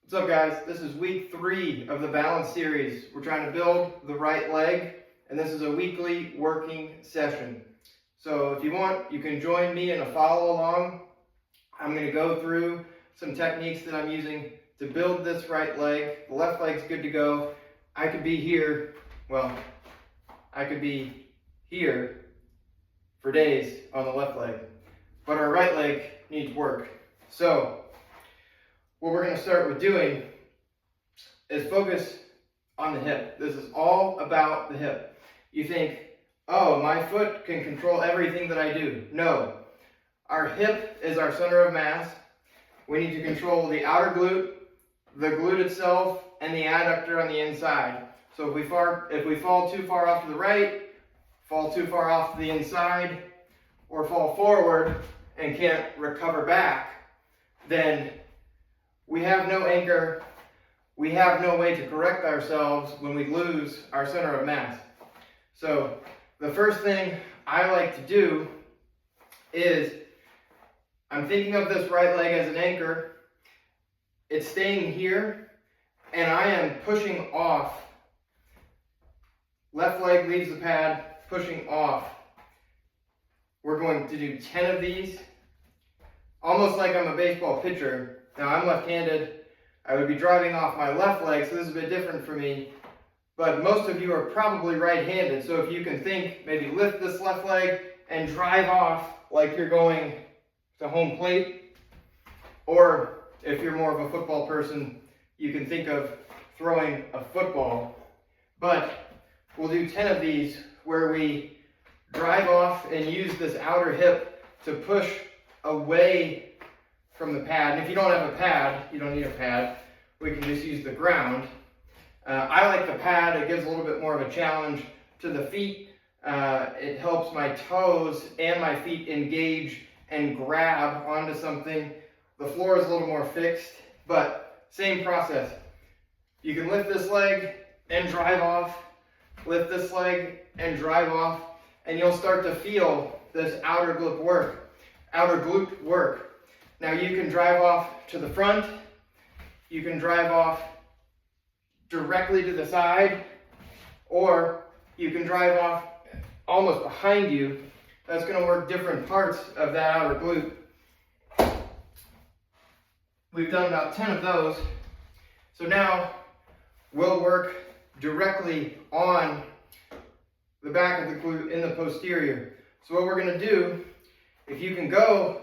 What's up, guys? This is week 3 of the balance series. We're trying to build the right leg, and this is a weekly working session. So if you want, you can join me in a follow along. I'm going to go through some techniques that I'm using to build this right leg. The left leg's good to go. I could be here, I could be here for days on the left leg, but our right leg needs work. So what we're going to start with doing is focus on the hip. This is all about the hip. You think, oh, my foot can control everything that I do. No. Our hip is our center of mass. We need to control the outer glute, the glute itself, and the adductor on the inside. So if we fall too far off to the right, fall too far off to the inside, or fall forward and can't recover back, then we have no anchor, we have no way to correct ourselves when we lose our center of mass. So the first thing I like to do is, I'm thinking of this right leg as an anchor. It's staying here, and I am pushing off. Left leg leaves the pad, pushing off. We're going to do 10 of these, almost like I'm a baseball pitcher. Now I'm left-handed, I would be driving off my left leg, so this is a bit different for me, but most of you are probably right-handed, so if you can think, maybe lift this left leg and drive off like you're going to home plate, or if you're more of a football person, you can think of throwing a football. But we'll do 10 of these where we drive off and use this outer hip to push away from the pad. And if you don't have a pad, you don't need a pad. We can just use the ground. I like the pad. It gives a little bit more of a challenge to the feet. It helps my toes and my feet engage and grab onto something. The floor is a little more fixed, but same process. You can lift this leg and drive off, lift this leg and drive off, and you'll start to feel this outer glute work. Now you can drive off to the front, you can drive off directly to the side, or you can drive off almost behind you. That's going to work different parts of that outer glute. We've done about 10 of those. So now we'll work directly on the back of the glute in the posterior. So what we're going to do, if you can go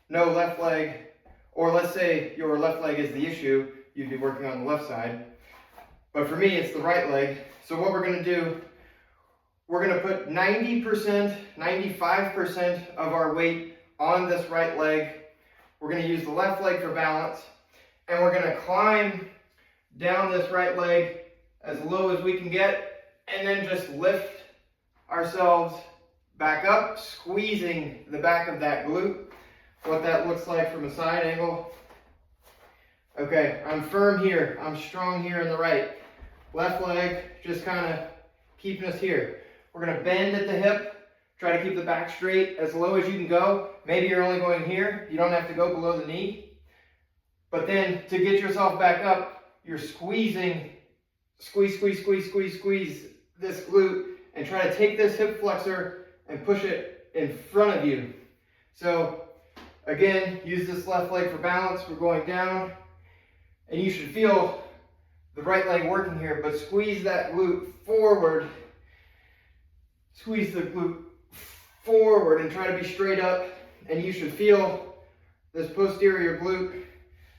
no left leg, or let's say your left leg is the issue, you'd be working on the left side. But for me, it's the right leg. So what we're going to do, we're going to put 90%, 95% of our weight on this right leg. We're going to use the left leg for balance, and we're going to climb down this right leg as low as we can get, and then just lift ourselves back up, squeezing the back of that glute. What that looks like from a side angle. Okay, I'm firm here, I'm strong here in the right. Left leg, just kind of keeping us here. We're going to bend at the hip, try to keep the back straight as low as you can go. Maybe you're only going here, you don't have to go below the knee. But then to get yourself back up, you're squeezing, squeeze this glute, and try to take this hip flexor and push it in front of you. So again, use this left leg for balance. We're going down, and you should feel the right leg working here, but squeeze that glute forward. Squeeze the glute forward and try to be straight up, and you should feel this posterior glute.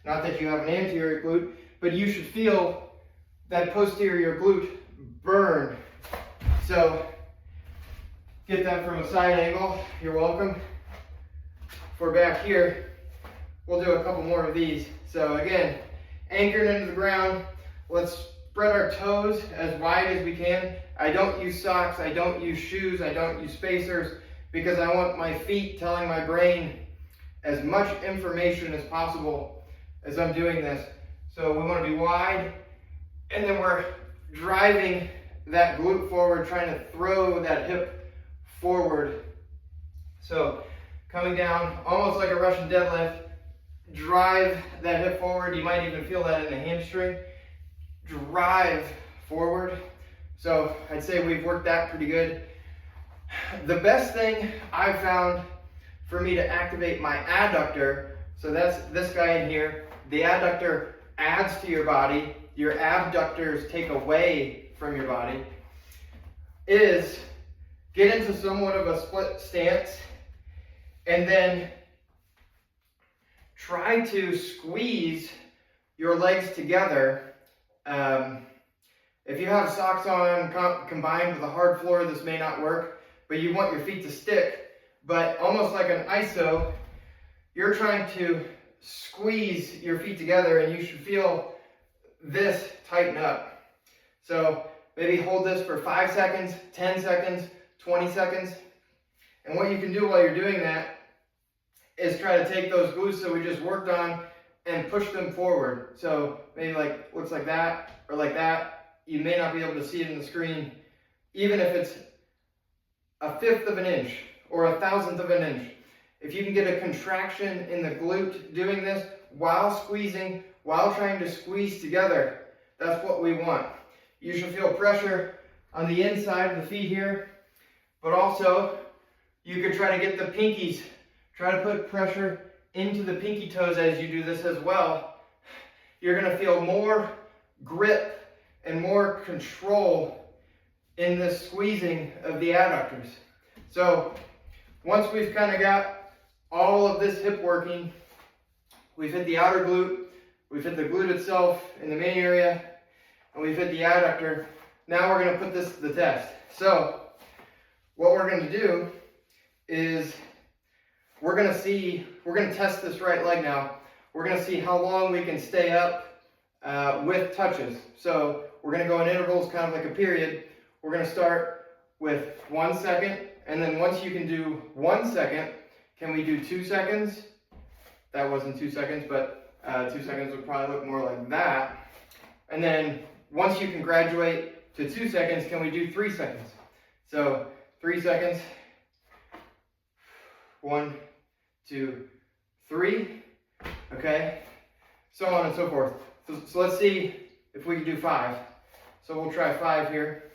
Not that you have an anterior glute, but you should feel that posterior glute burn. So get that from a side angle. You're welcome. We're back here, we'll do a couple more of these. So again, anchored into the ground. Let's spread our toes as wide as we can. I don't use socks, I don't use shoes, I don't use spacers, because I want my feet telling my brain as much information as possible as I'm doing this. So we want to be wide, and then we're driving that glute forward, trying to throw that hip forward. So coming down almost like a Russian deadlift, drive that hip forward. You might even feel that in the hamstring. Drive forward. So I'd say we've worked that pretty good. The best thing I've found for me to activate my adductor, so that's this guy in here, the adductor adds to your body, your abductors take away from your body, is get into somewhat of a split stance and then try to squeeze your legs together. If you have socks on combined with a hard floor, this may not work, but you want your feet to stick. But almost like an iso, you're trying to squeeze your feet together, and you should feel this tighten up. So maybe hold this for 5 seconds, 10 seconds, 20 seconds. And what you can do while you're doing that is try to take those glutes that we just worked on and push them forward. So maybe like looks like that or like that. You may not be able to see it in the screen, even if it's 1/5 of an inch or 1/1000th of an inch. If you can get a contraction in the glute doing this while squeezing, while trying to squeeze together, that's what we want. You should feel pressure on the inside of the feet here, but also you could try to get the pinkies, try to put pressure into the pinky toes as you do this as well. You're going to feel more grip and more control in this squeezing of the adductors. So once we've kind of got all of this hip working, we've hit the outer glute, we've hit the glute itself in the main area, and we've hit the adductor. Now we're going to put this to the test. So what we're going to do is we're going to test this right leg now. We're going to see how long we can stay up with touches. So we're going to go in intervals, kind of like a period. We're going to start with 1 second, and then once you can do 1 second, can we do 2 seconds? That wasn't 2 seconds, but 2 seconds would probably look more like that. And then once you can graduate to 2 seconds, can we do 3 seconds? So 3 seconds. 1, 2, 3. Okay. So on and so forth. So let's see if we can do 5. So we'll try 5 here.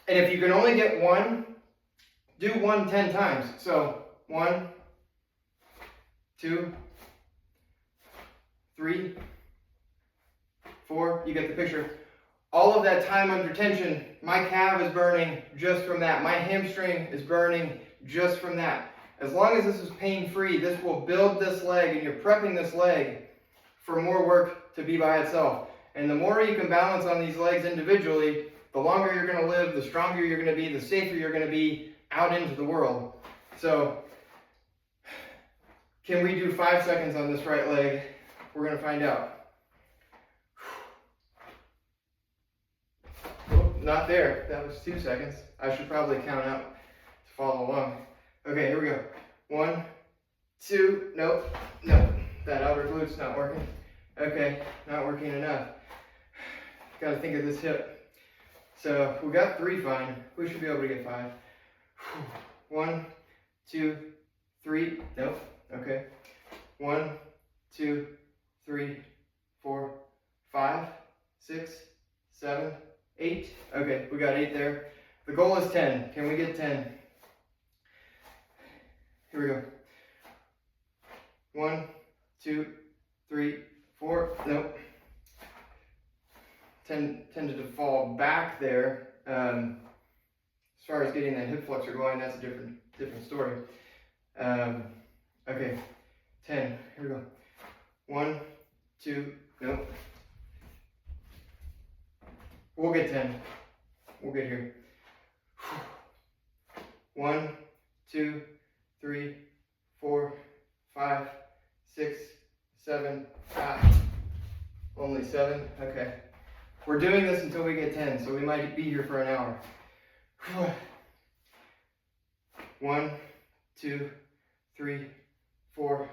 And if you can only get 1, do 1 10 times. So 1, 2, 3, 4. You get the picture. All of that time under tension, my calf is burning just from that. My hamstring is burning just from that. As long as this is pain-free, this will build this leg, and you're prepping this leg for more work to be by itself. And the more you can balance on these legs individually, the longer you're going to live, the stronger you're going to be, the safer you're going to be out into the world. So, can we do 5 seconds on this right leg? We're going to find out. Oh, not there. That was 2 seconds. I should probably count out to follow along. Okay, here we go. 1, 2, nope, that outer glute's not working. Okay, not working enough. Gotta think of this hip. So we got 3 fine. We should be able to get 5. 1, 2, 3, nope, okay. 1, 2, 3, 4, 5, 6, 7, 8. Okay, we got 8 there. The goal is 10. Can we get 10? Here we go. 1, 2, 3, 4. Nope. Tended to fall back there. As far as getting that hip flexor going, that's a different story. Okay. 10. Here we go. 1, 2. Nope. We'll get 10. We'll get here. 1, 2, 3, 4, 5, 6, 7, only 7. Okay. We're doing this until we get 10, so we might be here for an hour. 1, 2, 3, 4,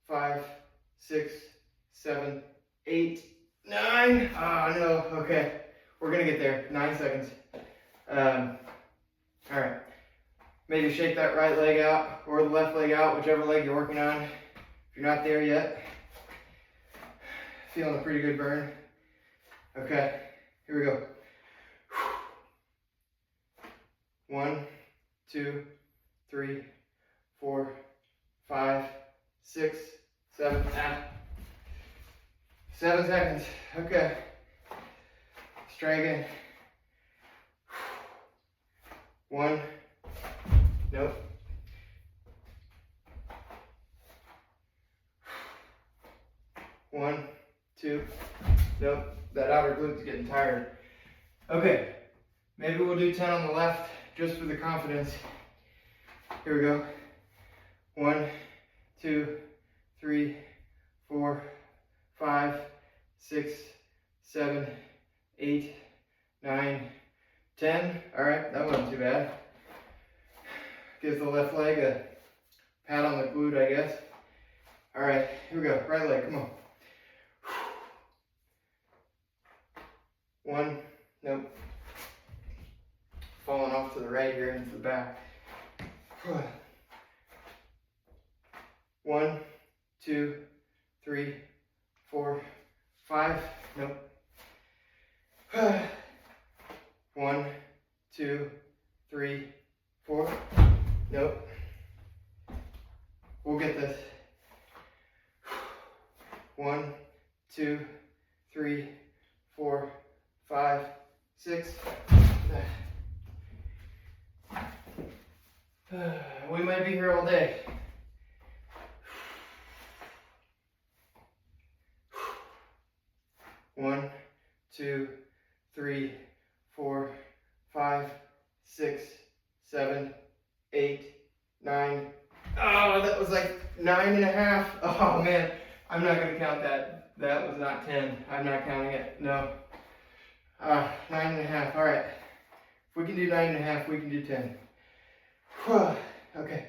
5, 6, 7, 8, 9. Ah, no. Okay. We're going to get there. 9 seconds. All right. Maybe shake that right leg out or the left leg out, whichever leg you're working on. If you're not there yet, feeling a pretty good burn. Okay, here we go. 1, 2, 3, 4, 5, 6, 7. 7 seconds. Okay. Let's try again. 1. Nope. 1, 2. Nope. That outer glute's getting tired. Okay. Maybe we'll do 10 on the left just for the confidence. Here we go. 1, 2, 3, 4, 5, 6, 7, 8, 9, 10. All right, that wasn't too bad. Gives the left leg a pat on the glute, I guess. All right, here we go. Right leg, come on. 1, nope. Falling off to the right here into the back. 1, 2, 3, 4, 5. Nope. 1, 2, 3, 4. Nope. We'll get this. 1, 2, 3, 4, 5, 6. We might be here all day. One, 2, 3, 4, 5, 6, 7, 8, 9. Oh, that was like 9.5. Oh man, I'm not gonna count that. That was not 10. I'm not counting it. No. 9.5. All right. If we can do 9.5, we can do 10. Okay.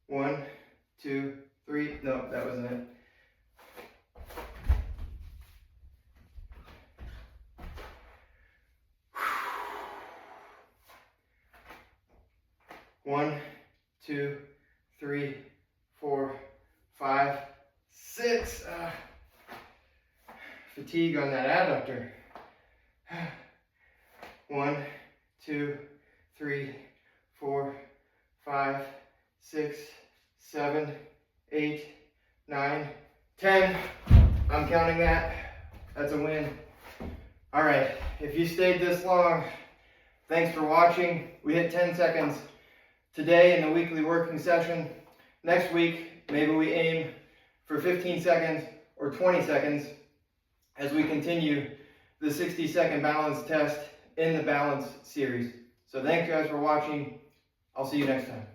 1, 2, 3. No, that wasn't it. 1, 2, 3, 4, 5, 6. Fatigue on that adductor. 1, 2, 3, 4, 5, 6, 7, 8, 9, 10. I'm counting that. That's a win. All right, if you stayed this long, thanks for watching. We hit 10 seconds today in the weekly working session. Next week, maybe we aim for 15 seconds or 20 seconds as we continue the 60-second balance test in the balance series. So thanks guys for watching. I'll see you next time.